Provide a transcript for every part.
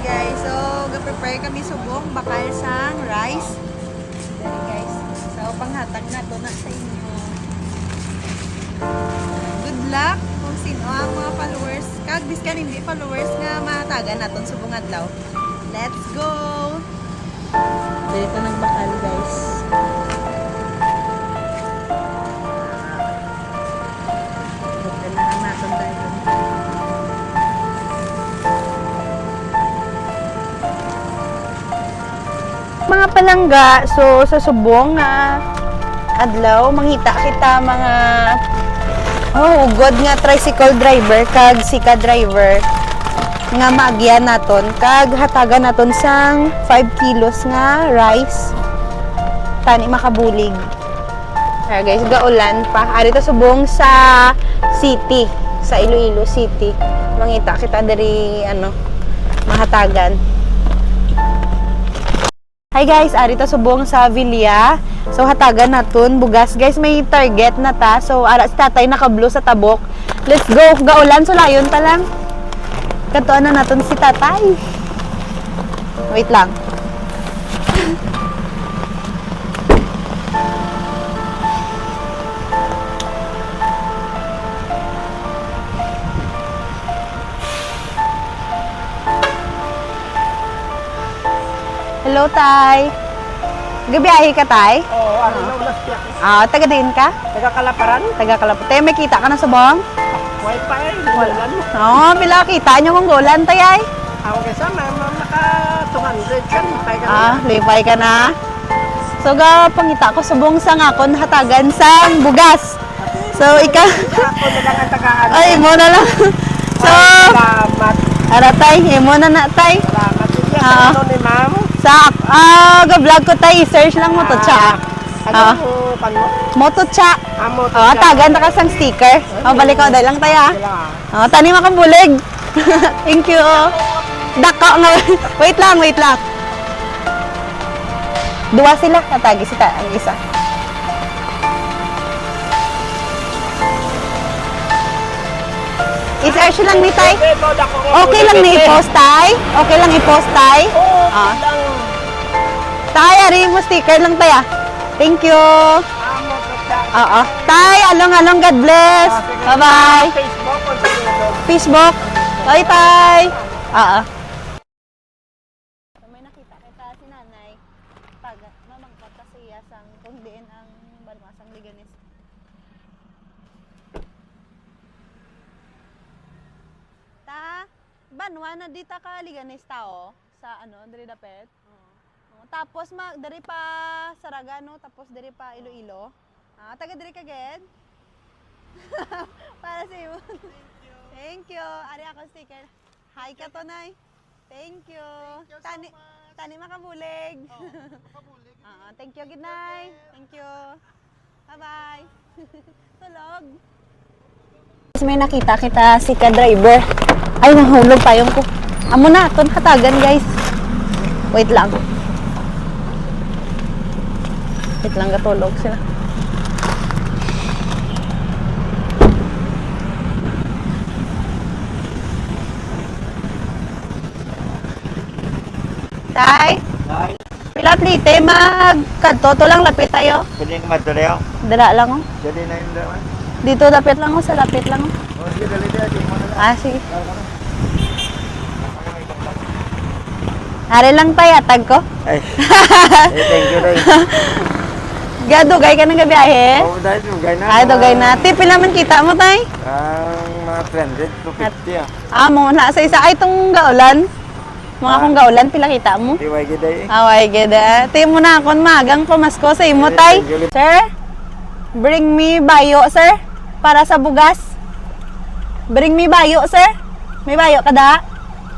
guys. So, ga-prepare kami subong bakal sang rice. Dali guys. So, panghatag na to na sa inyo. Good luck kung sino ang mga followers. Kag biskan hindi followers nga mahatagan naton subong adlaw. Let's go! Dito nagbakal guys. Dito na lang natin tayo. Mga palangga, so sa subong nga adlaw, mangita kita mga god nga tricycle driver kag sika driver nga maagyan naton kag hatagan naton sang 5 kilos nga rice tani makabulig. Guys, gaulan pa. Ari ta subong sa city, sa Iloilo City. Mangita kita diri mahatagan. Hi guys, ari ta subong sa Villa. So hatagan naton bugas. Guys, may target na ta. So ara si tatay naka-blue sa tabok. Let's go. Gaulan so layon ta lang. Katuan na naton si tatay. Wait lang. Hello, Tay. Gabiyahe ka, Tay? Oo, ano na ulas Ah, taga din ka? Taga Kalaparan? Taga Kalaparan. Tay, may kita ka na sa bong? Wi-Fi, lulan mo. Oo, pila kita nyo kung gulan, Tay, ay? Ako kesa, naka 200 ka, lipay ka Ah, lipay ka na. So, pangita ko subong sa ngakon hatagan sa bugas. So, ikaw... Ako na lang ang tagaan. Ay, mo na lang. So, Salamat. ara, Tay, mo na, Tay. Salamat. Ah. Ano ni ma'am? Sa, ga-vlog ko, Tay, search lang mo to, tsa. Ano mo, pan mo? Moto tsa. Amo, Tagan na ka sang sticker. Balik ko, dahil lang tayo, tani makabulig. Thank you. Dako nga. Wait lang. Dua sila. Tatagi si ang isa. I-search lang ni Tay. Okay lang ni i-post, Tay. Okay lang i-post, Tay. Oo, lang. Tay, ari mo sticker lang, Tay, ah. Thank you. Amo, Oo. Tay, along, God bless. Bye-bye. Facebook, kung sa Facebook. Bye, Tay. Oo. May nakita kita si nanay. Mamangkot kasi yasang kung diin ang balmasang liganis. Ta, banwa na dita ka liganis tao sa diri dapet. Tapos dari pa Saragano, tapos dari pa Iloilo. Taga diri ka ged. Para sa iyo. Thank you. Ari ako sticker. Hi ka to, Nay. Thank you. Tani makabulig. makabulig. Thank you, good night. Thank you. Bye-bye. Tulog. May nakita kita si ka-driver. Ay, nahulog payong ko. Amo na, ton hatagan, guys. Wait lang. Wait lang, katulog sila. Tay? Ay, Pila plite, magkadto lang, lapit tayo. pwede nga madalayaw. Dala lang, oh. Pwede na yung dawan. Dito, lapit lang, oh. Sa lapit lang, oh. O, sige, dali, mo na lang. Sige. Hari lang tayo, atag ko. Ay, thank you, Day. Gadugay ka ng gabiyahe? Oo, dahil dugay na. Ay, dugay na. Tipil naman kita mo, tay. Ang mga 300 to 50 Mo, nasa isa ay itong gaulan. Mga kong gaulan, pila kita mo? Tiway gid ay. Away, gada. Tiyo mo na akong magang pamasko sa imo, tay. Sir, bring me bayo, sir. Para sa bugas. Bring me bayo, sir. May bayo ka da?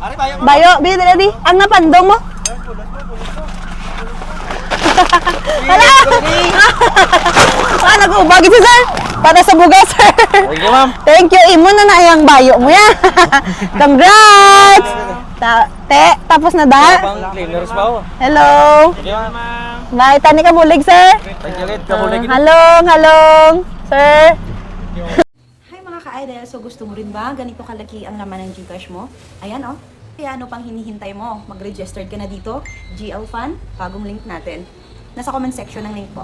Ari bayo. Bayo, biyo dala di. Ang napandong mo. Hala! Nag-ubag ito, sir. Para sa bugas, sir. Thank you, ma'am. Thank you. Imo na na yung bayo mo, ya. Congrats! Tapos na da? Cleaners ba? Hello. Thank you, ma'am. Nay, tani ka bulig, sir. Thank you, kabulig. Halong, sir. Hi mga ka-idol! So gusto mo rin ba ganito kalaki ang laman ng Gcash mo? Ayan oh, Kaya ano pang hinihintay mo? Mag-register ka na dito, GL Fan, bagong link natin. Nasa comment section ng link po.